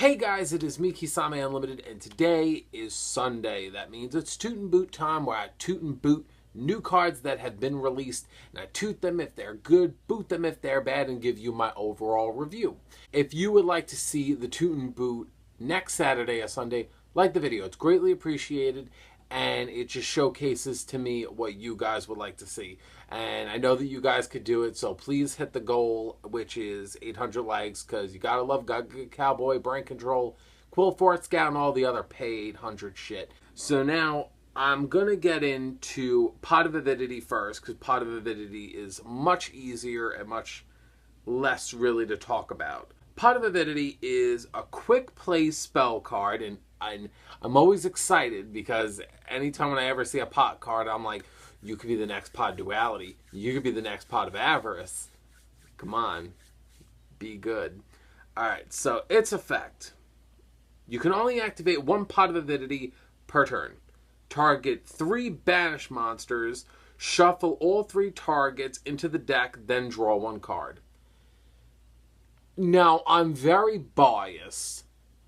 Hey guys, it is me, Kisame Unlimited, and today is Sunday. That means it's Toot and Boot time, where I toot and boot new cards that have been released, and I toot them if they're good, boot them if they're bad, and give you my overall review. If you would like to see the Toot and Boot next Saturday or Sunday, like the video. It's greatly appreciated, and it just showcases to me what you guys would like to see. And I know that you guys could do it, so please hit the goal, which is 800 likes, because you gotta love Cowboy, Brain Control, Quill Fort Scout, and all the other pay 800 shit. So now, I'm gonna get into Pot of Avidity first, because Pot of Avidity is much easier and much less really to talk about. Pot of Avidity is a quick play spell card, and I'm always excited because anytime when I ever see a pot card, I'm like, you could be the next Pot Duality. You could be the next Pot of Avarice. Come on. Be good. Alright, so its effect. You can only activate one Pot of Avidity per turn. Target 3 banished monsters. Shuffle all 3 targets into the deck, then draw 1 card. Now, I'm very biased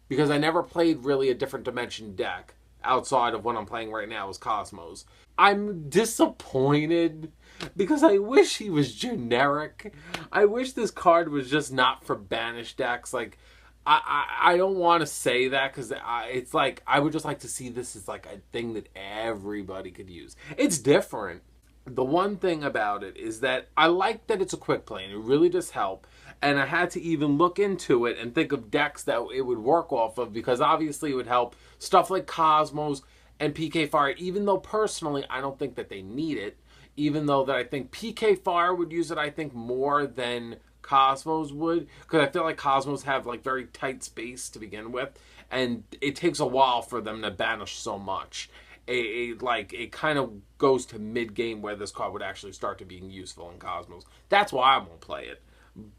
because I never played really a different dimension deck outside of what I'm playing right now is Cosmos. I'm disappointed because I wish he was generic. I wish this card was just not for banished decks. Like, I don't want to say that because it's like, I would just like to see this as like a thing that everybody could use. It's different. The one thing about it is that I like that it's a quick play and it really does help. And I had to even look into it and think of decks that it would work off of, because obviously it would help stuff like Cosmos and PK Fire, even though personally I don't think that they need it. Even though that I think PK Fire would use it, I think, more than Cosmos would, because I feel like Cosmos have like very tight space to begin with, and it takes a while for them to banish so much. It kind of goes to mid-game where this card would actually start to being useful in Cosmos. That's why I won't play it.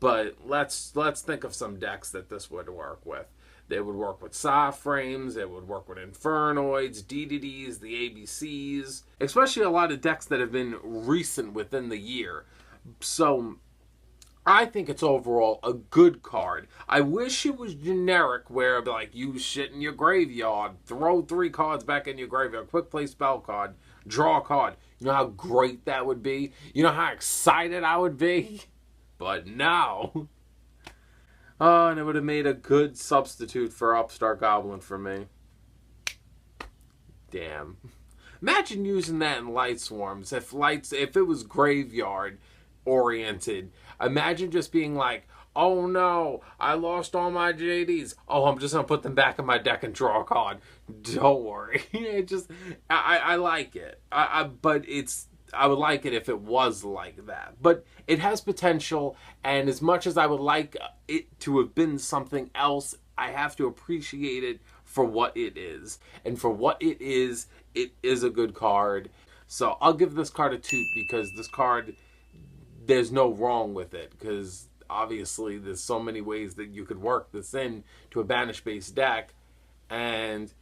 But let's think of some decks that this would work with. They would work with soft frames, it would work with Infernoids, DDDs, the ABCs, especially a lot of decks that have been recent within the year. So I think it's overall a good card. I wish it was generic, where like, use shit in your graveyard, throw 3 cards back in your graveyard, quick play spell card, draw a card. You know how great that would be? You know how excited I would be? But no. Oh, and it would have made a good substitute for Upstart Goblin for me. Damn. Imagine using that in Light Swarms. If it was graveyard oriented. Imagine just being like, oh no, I lost all my JDs. Oh, I'm just going to put them back in my deck and draw a card. Don't worry. I like it. But I would like it if it was like that. But it has potential, and as much as I would like it to have been something else, I have to appreciate it for what it is. And for what it is a good card. So I'll give this card a toot, because this card, there's no wrong with it. Because obviously there's so many ways that you could work this in to a banish-based deck. And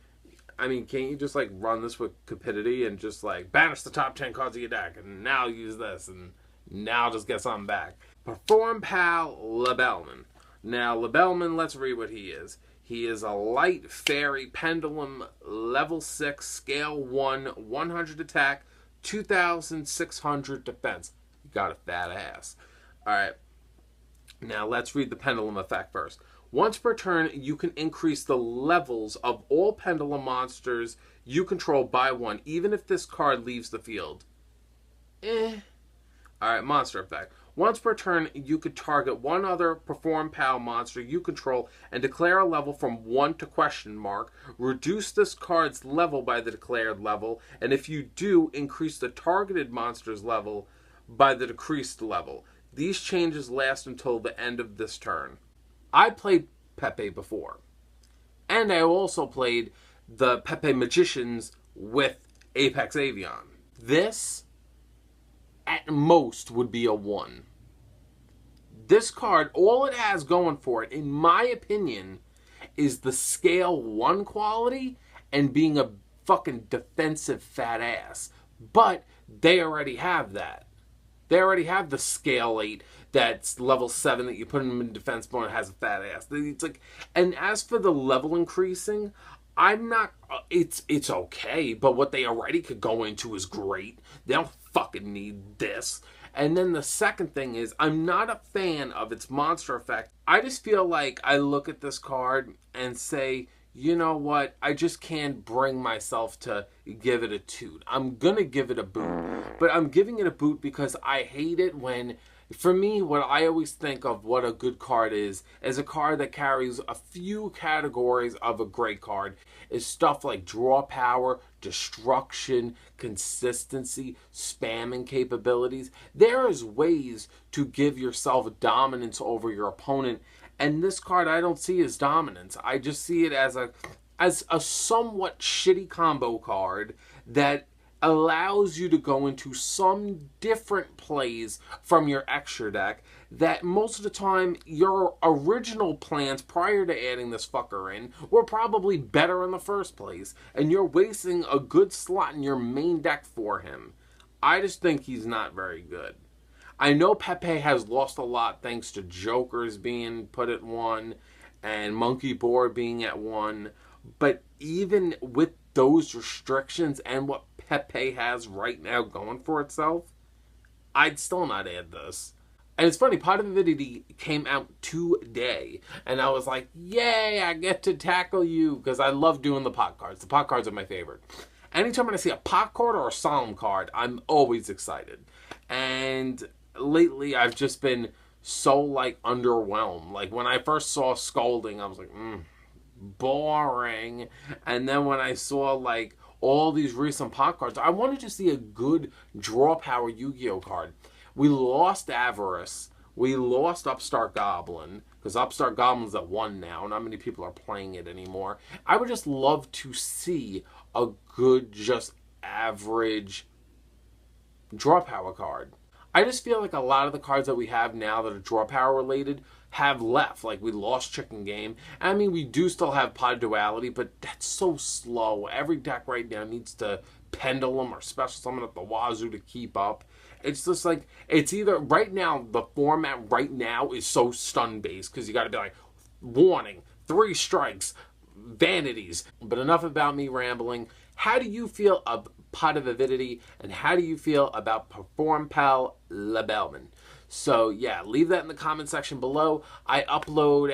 I mean, can't you just like run this with Cupidity and just like banish the top 10 cards of your deck and now use this and now just get something back? Performapal LeBellman. Now, Le-Bellman, let's read what he is. He is a light fairy pendulum, level 6, scale 1, 100 attack, 2,600 defense. You got a fat ass. Alright. Now, let's read the pendulum effect first. Once per turn, you can increase the levels of all pendulum monsters you control by 1, even if this card leaves the field. Alright, monster effect. Once per turn, you could target one other Performapal monster you control and declare a level from 1 to question mark. Reduce this card's level by the declared level, and if you do, increase the targeted monster's level by the decreased level. These changes last until the end of this turn. I played Pepe before. And I also played the Pepe Magicians with Apex Avion. This, at most, would be a 1. This card, all it has going for it, in my opinion, is the scale 1 quality and being a fucking defensive fat ass. But they already have that. They already have the scale 8 that's level 7 that you put him in defense mode and has a fat ass. It's like, and as for the level increasing, I'm not. It's okay, but what they already could go into is great. They don't fucking need this. And then the second thing is, I'm not a fan of its monster effect. I just feel like I look at this card and say, you know what? I just can't bring myself to give it a toot. I'm gonna give it a boot, but I'm giving it a boot because I hate it when, for me, what I always think of what a good card is a card that carries a few categories of a great card. Is stuff like draw power, destruction, consistency, spamming capabilities. There is ways to give yourself dominance over your opponent, and this card I don't see as dominance. I just see it as a somewhat shitty combo card that allows you to go into some different plays from your extra deck that most of the time your original plans prior to adding this fucker in were probably better in the first place, and you're wasting a good slot in your main deck for him. I just think he's not very good. I know Pepe has lost a lot thanks to Jokers being put at 1 and Monkey Board being at 1, but even with those restrictions and what Pepe has right now going for itself, I'd still not add this. And it's funny, Pot of Avidity came out today, and I was like, yay, I get to tackle you, because I love doing the pot cards. The pot cards are my favorite. Anytime I see a pot card or a solemn card, I'm always excited. And lately, I've just been so, like, underwhelmed. Like, when I first saw Scolding, I was like, boring. And then when I saw, like, all these recent pot cards, I wanted to see a good draw power Yu-Gi-Oh card. We lost Avarice. We lost Upstart Goblin, because Upstart Goblin's at 1 now. Not many people are playing it anymore. I would just love to see a good, just average draw power card. I just feel like a lot of the cards that we have now that are draw power related have left. Like, we lost Chicken Game. I mean, we do still have Pod Duality, but that's so slow. Every deck right now needs to Pendulum or Special Summon at the wazoo to keep up. It's just like, it's either, right now, the format right now is so stun-based, because you got to be like, warning, 3 strikes, vanities. But enough about me rambling. How do you feel about Pot of Avidity, and how do you feel about Performapal LeBellman? So yeah, leave that in the comment section below. I upload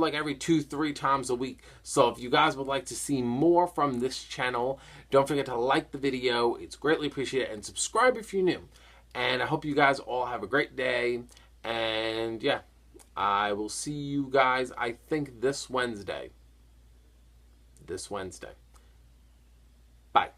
like every 2-3 times a week. So if you guys would like to see more from this channel, don't forget to like the video. It's greatly appreciated, and subscribe if you're new. And I hope you guys all have a great day. And yeah, I will see you guys, I think, this Wednesday. Bye.